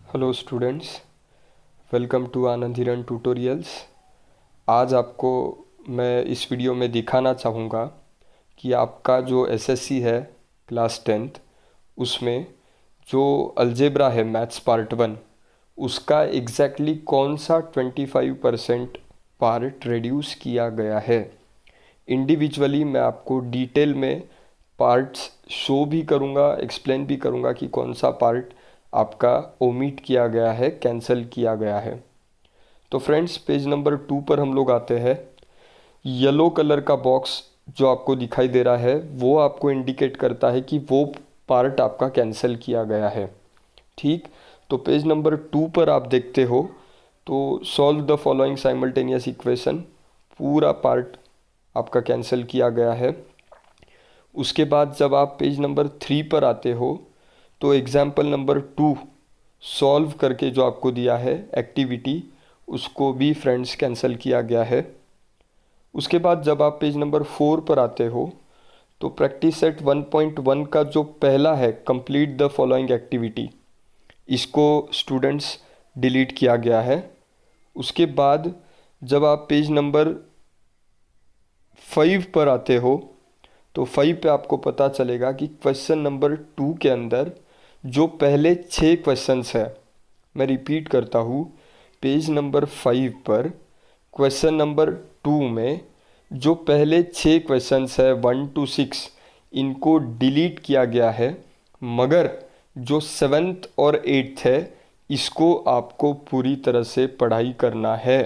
Hello students, welcome to आनंद हिरन tutorials. आज आपको मैं इस वीडियो में दिखाना चाहूँगा कि आपका जो एसएससी है क्लास 10th उसमें जो अलजेब्रा है मैथ्स पार्ट 1 उसका एग्जैक्टली कौन सा 25% पार्ट रिड्यूस किया गया है। इंडिविजुअली मैं आपको डिटेल में पार्ट्स शो भी करूँगा, एक्सप्लेन भी करूँगा कि कौन सा पार्ट आपका ओमिट किया गया है, कैंसिल किया गया है। तो फ्रेंड्स, पेज नंबर 2 पर हम लोग आते हैं। येलो कलर का बॉक्स जो आपको दिखाई दे रहा है वो आपको इंडिकेट करता है कि वो पार्ट आपका कैंसिल किया गया है। ठीक, तो पेज नंबर 2 पर आप देखते हो तो solve the following simultaneous equation, पूरा पार्ट आपका कैंसिल किया गया है। उसके बाद जब आप पेज नंबर 3 पर आते हो तो एग्जाम्पल नंबर 2 सॉल्व करके जो आपको दिया है एक्टिविटी, उसको भी फ्रेंड्स कैंसिल किया गया है। उसके बाद जब आप पेज नंबर 4 पर आते हो तो प्रैक्टिस सेट 1.1 का जो पहला है कंप्लीट द फॉलोइंग एक्टिविटी, इसको स्टूडेंट्स डिलीट किया गया है। उसके बाद जब आप पेज नंबर 5 पर आते हो तो 5 पे आपको पता चलेगा कि क्वेश्चन नंबर 2 के अंदर जो पहले 6 क्वेश्चंस है, मैं रिपीट करता हूँ, पेज नंबर 5 पर क्वेश्चन नंबर 2 में जो पहले 6 क्वेश्चंस है 1 to 6 इनको डिलीट किया गया है, मगर जो 7th और 8th है इसको आपको पूरी तरह से पढ़ाई करना है।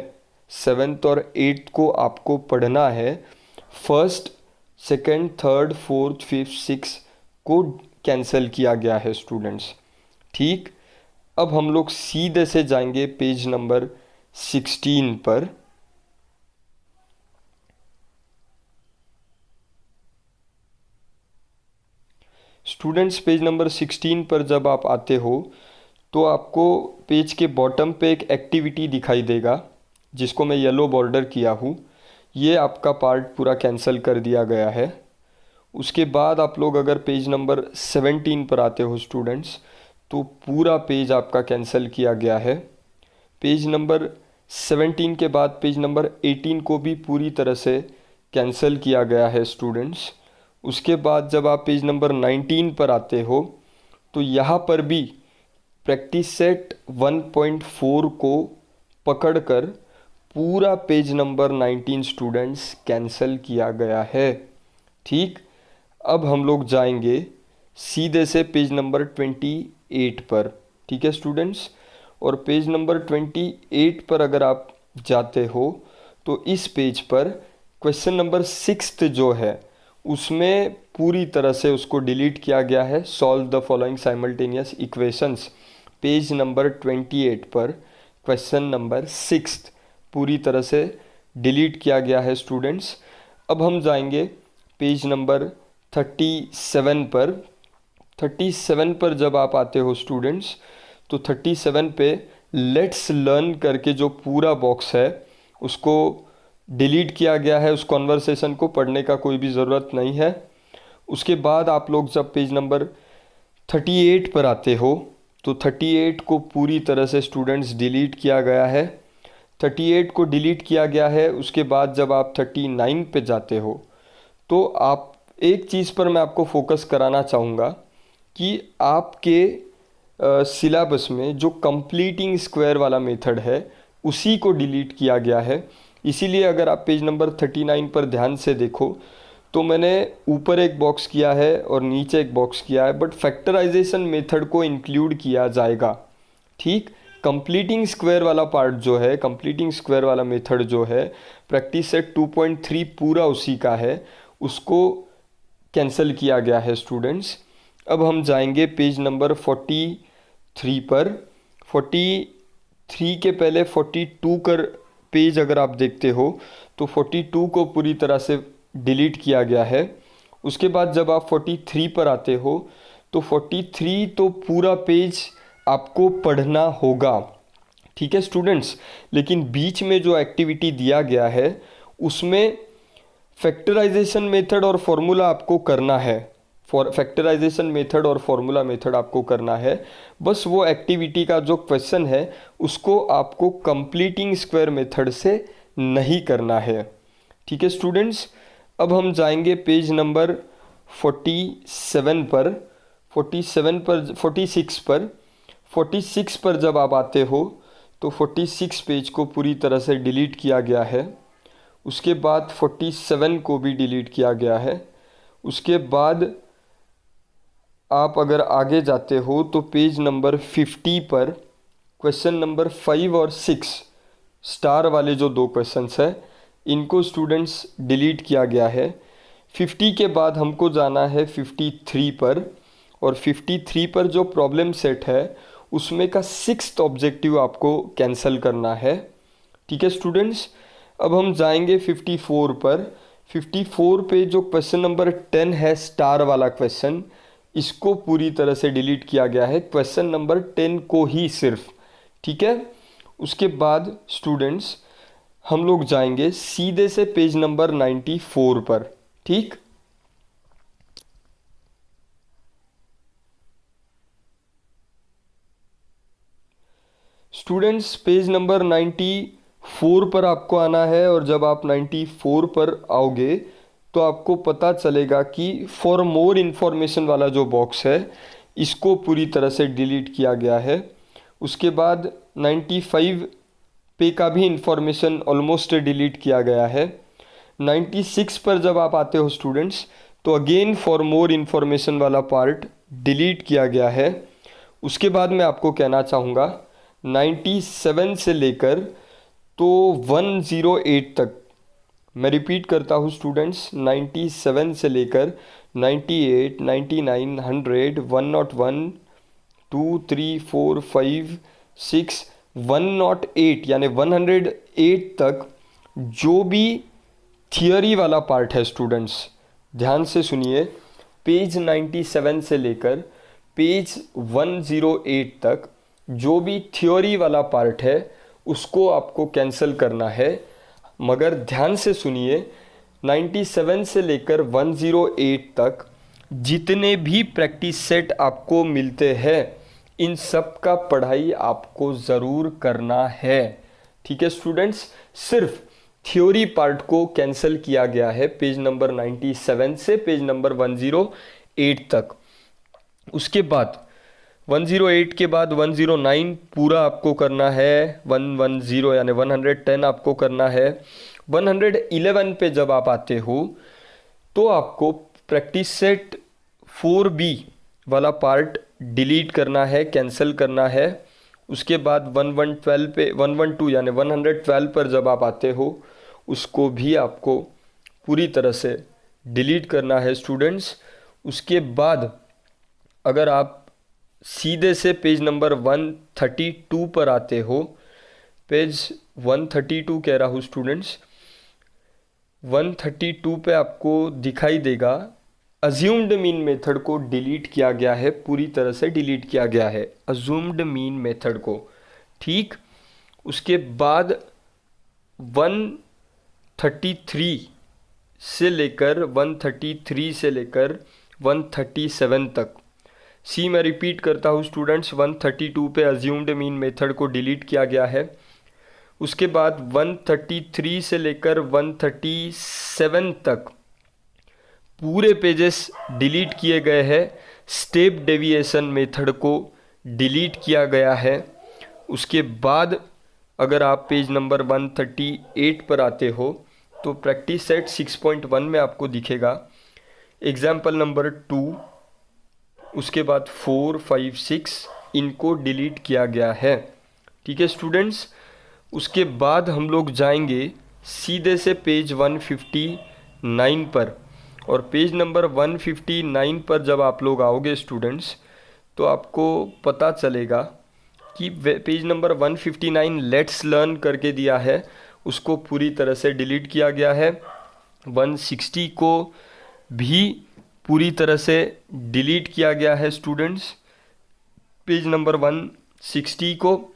7th और 8th को आपको पढ़ना है। First, second, third, fourth, fifth, six को कैंसिल किया गया है स्टूडेंट्स। ठीक, अब हम लोग सीधे से जाएंगे पेज नंबर 16 पर। स्टूडेंट्स, पेज नंबर 16 पर जब आप आते हो तो आपको पेज के बॉटम पे एक एक्टिविटी दिखाई देगा जिसको मैं येलो बॉर्डर किया हूँ। ये आपका पार्ट पूरा कैंसिल कर दिया गया है। उसके बाद आप लोग अगर पेज नंबर 17 पर आते हो स्टूडेंट्स तो पूरा पेज आपका कैंसिल किया गया है। पेज नंबर 17 के बाद पेज नंबर 18 को भी पूरी तरह से कैंसिल किया गया है स्टूडेंट्स। उसके बाद जब आप पेज नंबर 19 पर आते हो तो यहाँ पर भी प्रैक्टिस सेट 1.4 को पकड़कर पूरा पेज नंबर 19 स्टूडेंट्स कैंसिल किया गया है। ठीक, अब हम लोग जाएंगे सीधे से पेज नंबर 28 पर। ठीक है स्टूडेंट्स, और पेज नंबर 28 पर अगर आप जाते हो तो इस पेज पर क्वेश्चन नंबर 6 जो है उसमें पूरी तरह से उसको डिलीट किया गया है। Solve the following simultaneous equations, page number 28 पर क्वेश्चन नंबर 6 पूरी तरह से डिलीट किया गया है स्टूडेंट्स। अब हम जाएंगे पेज नंबर 37 पर। 37 पर जब आप आते हो स्टूडेंट्स तो 37 पे लेट्स लर्न करके जो पूरा बॉक्स है उसको डिलीट किया गया है। उस कॉन्वर्सेशन को पढ़ने का कोई भी ज़रूरत नहीं है। उसके बाद आप लोग जब पेज नंबर 38 पर आते हो तो 38 को पूरी तरह से स्टूडेंट्स डिलीट किया गया है। 38 को डिलीट किया गया है। उसके बाद जब आप 39 पे जाते हो तो आप एक चीज़ पर मैं आपको फोकस कराना चाहूँगा कि आपके सिलेबस में जो कंप्लीटिंग स्क्वायर वाला मेथड है उसी को डिलीट किया गया है। इसीलिए अगर आप पेज नंबर 39 पर ध्यान से देखो तो मैंने ऊपर एक बॉक्स किया है और नीचे एक बॉक्स किया है, बट फैक्टराइजेशन मेथड को इंक्लूड किया जाएगा। ठीक, कंप्लीटिंग स्क्वायर वाला पार्ट जो है, कंप्लीटिंग स्क्वायर वाला मेथड जो है, प्रैक्टिस सेट 2.3 पूरा उसी का है, उसको कैंसिल किया गया है स्टूडेंट्स। अब हम जाएंगे पेज नंबर 43 पर। 43 के पहले 42 कर पेज अगर आप देखते हो तो 42 को पूरी तरह से डिलीट किया गया है। उसके बाद जब आप 43 पर आते हो तो 43 तो पूरा पेज आपको पढ़ना होगा। ठीक है स्टूडेंट्स, लेकिन बीच में जो एक्टिविटी दिया गया है उसमें फैक्टराइजेशन मेथड और फॉर्मूला आपको करना है। फैक्टराइजेशन मेथड और फॉर्मूला मेथड आपको करना है। बस वो एक्टिविटी का जो क्वेश्चन है उसको आपको कंप्लीटिंग स्क्वायर मेथड से नहीं करना है। ठीक है स्टूडेंट्स, अब हम जाएंगे पेज नंबर 47 पर, 46 पर जब आप आते हो तो 46 पेज को पूरी तरह से डिलीट किया गया है। उसके बाद 47 को भी डिलीट किया गया है। उसके बाद आप अगर आगे जाते हो तो पेज नंबर 50 पर क्वेश्चन नंबर 5 और 6 स्टार वाले जो दो क्वेश्चंस हैं इनको स्टूडेंट्स डिलीट किया गया है। 50 के बाद हमको जाना है 53 पर, और 53 पर जो प्रॉब्लम सेट है उसमें का 6th ऑब्जेक्टिव आपको कैंसिल करना है। ठीक है स्टूडेंट्स, अब हम जाएंगे 54 पर। 54 पे जो क्वेश्चन नंबर 10 है स्टार वाला क्वेश्चन, इसको पूरी तरह से डिलीट किया गया है, क्वेश्चन नंबर 10 को ही सिर्फ। ठीक है, उसके बाद स्टूडेंट्स हम लोग जाएंगे सीधे से पेज नंबर 94 पर। ठीक, स्टूडेंट्स पेज नंबर 94 पर आपको आना है, और जब आप 94 पर आओगे तो आपको पता चलेगा कि फॉर मोर इन्फॉर्मेशन वाला जो बॉक्स है इसको पूरी तरह से डिलीट किया गया है। उसके बाद 95 पे का भी इंफॉर्मेशन ऑलमोस्ट डिलीट किया गया है। 96 पर जब आप आते हो स्टूडेंट्स तो अगेन फॉर मोर इन्फॉर्मेशन वाला पार्ट डिलीट किया गया है। उसके बाद मैं आपको कहना चाहूँगा 97 से लेकर तो 108 तक, मैं रिपीट करता हूँ स्टूडेंट्स, 97 से लेकर 98, 99, 100, 101, 2, 3, 4, 5, 6, 108 यानी 108 तक जो भी थियोरी वाला पार्ट है स्टूडेंट्स, ध्यान से सुनिए, पेज 97 से लेकर पेज 108 तक जो भी थ्योरी वाला पार्ट है उसको आपको कैंसिल करना है। मगर ध्यान से सुनिए, 97 से लेकर 108 तक जितने भी प्रैक्टिस सेट आपको मिलते हैं इन सब का पढ़ाई आपको ज़रूर करना है। ठीक है स्टूडेंट्स, सिर्फ थ्योरी पार्ट को कैंसिल किया गया है पेज नंबर 97 से पेज नंबर 108 तक। उसके बाद 108 के बाद 109 पूरा आपको करना है, 110 यानी 110 आपको करना है। 111 पे जब आप आते हो तो आपको प्रैक्टिस सेट 4B वाला पार्ट डिलीट करना है, कैंसिल करना है। उसके बाद 112 पे 112 यानी 112 पर जब आप आते हो उसको भी आपको पूरी तरह से डिलीट करना है स्टूडेंट्स। उसके बाद अगर आप सीधे से पेज नंबर 132 पर आते हो, पेज 132 कह रहा हूँ स्टूडेंट्स, 132 पे आपको दिखाई देगा अज्यूम्ड मीन मेथड को डिलीट किया गया है, पूरी तरह से डिलीट किया गया है अज्यूम्ड मीन मेथड को। ठीक, उसके बाद 133 से लेकर 133 से लेकर 137 तक, सी मैं रिपीट करता हूँ स्टूडेंट्स, 132 पे अज्यूम्ड मीन मेथड को डिलीट किया गया है। उसके बाद 133 से लेकर 137 तक पूरे पेजेस डिलीट किए गए हैं, स्टेप डेविएशन मेथड को डिलीट किया गया है। उसके बाद अगर आप पेज नंबर 138 पर आते हो तो प्रैक्टिस सेट 6.1 में आपको दिखेगा एग्जाम्पल नंबर 2, उसके बाद 4, 5, 6 इनको डिलीट किया गया है। ठीक है स्टूडेंट्स, उसके बाद हम लोग जाएंगे सीधे से पेज 159 पर, और पेज नंबर 159 पर जब आप लोग आओगे स्टूडेंट्स तो आपको पता चलेगा कि पेज नंबर 159 लेट्स लर्न करके दिया है, उसको पूरी तरह से डिलीट किया गया है। 160 को भी पूरी तरह से डिलीट किया गया है स्टूडेंट्स, पेज नंबर 160 को।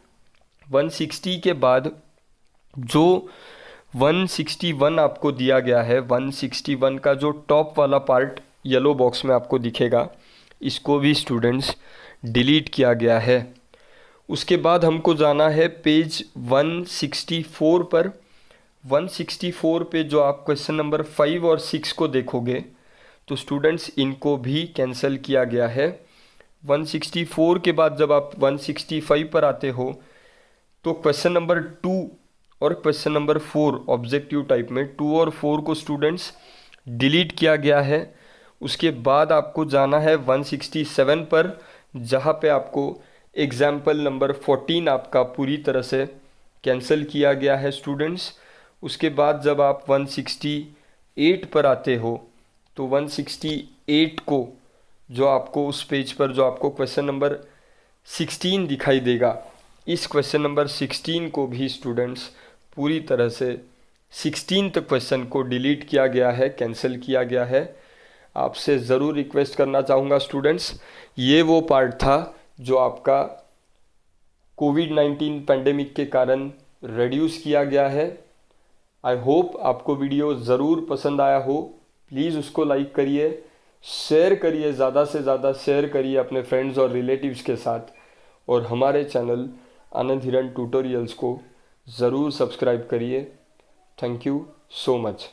160 के बाद जो 161 आपको दिया गया है, 161 का जो टॉप वाला पार्ट येलो बॉक्स में आपको दिखेगा, इसको भी स्टूडेंट्स डिलीट किया गया है। उसके बाद हमको जाना है पेज 164 पर। 164 पे जो आप क्वेश्चन नंबर 5 और 6 को देखोगे तो स्टूडेंट्स इनको भी कैंसिल किया गया है। 164 के बाद जब आप 165 पर आते हो तो क्वेश्चन नंबर 2 और क्वेश्चन नंबर 4 ऑब्जेक्टिव टाइप में 2 और 4 को स्टूडेंट्स डिलीट किया गया है। उसके बाद आपको जाना है 167 पर, जहाँ पे आपको एग्जाम्पल नंबर 14 आपका पूरी तरह से कैंसिल किया गया है स्टूडेंट्स। उसके बाद जब आप 168 पर आते हो तो 168 को जो आपको उस पेज पर जो आपको क्वेश्चन नंबर 16 दिखाई देगा, इस क्वेश्चन नंबर 16 को भी स्टूडेंट्स पूरी तरह से 16th क्वेश्चन को डिलीट किया गया है, कैंसिल किया गया है। आपसे ज़रूर रिक्वेस्ट करना चाहूँगा स्टूडेंट्स, ये वो पार्ट था जो आपका कोविड-19 पैंडेमिक के कारण रिड्यूस किया गया है। आई होप आपको वीडियो ज़रूर पसंद आया हो। प्लीज़ उसको लाइक करिए, शेयर करिए, ज़्यादा से ज़्यादा शेयर करिए अपने फ्रेंड्स और रिलेटिव्स के साथ, और हमारे चैनल आनंद हिरन ट्यूटोरियल्स को ज़रूर सब्सक्राइब करिए। Thank you so much.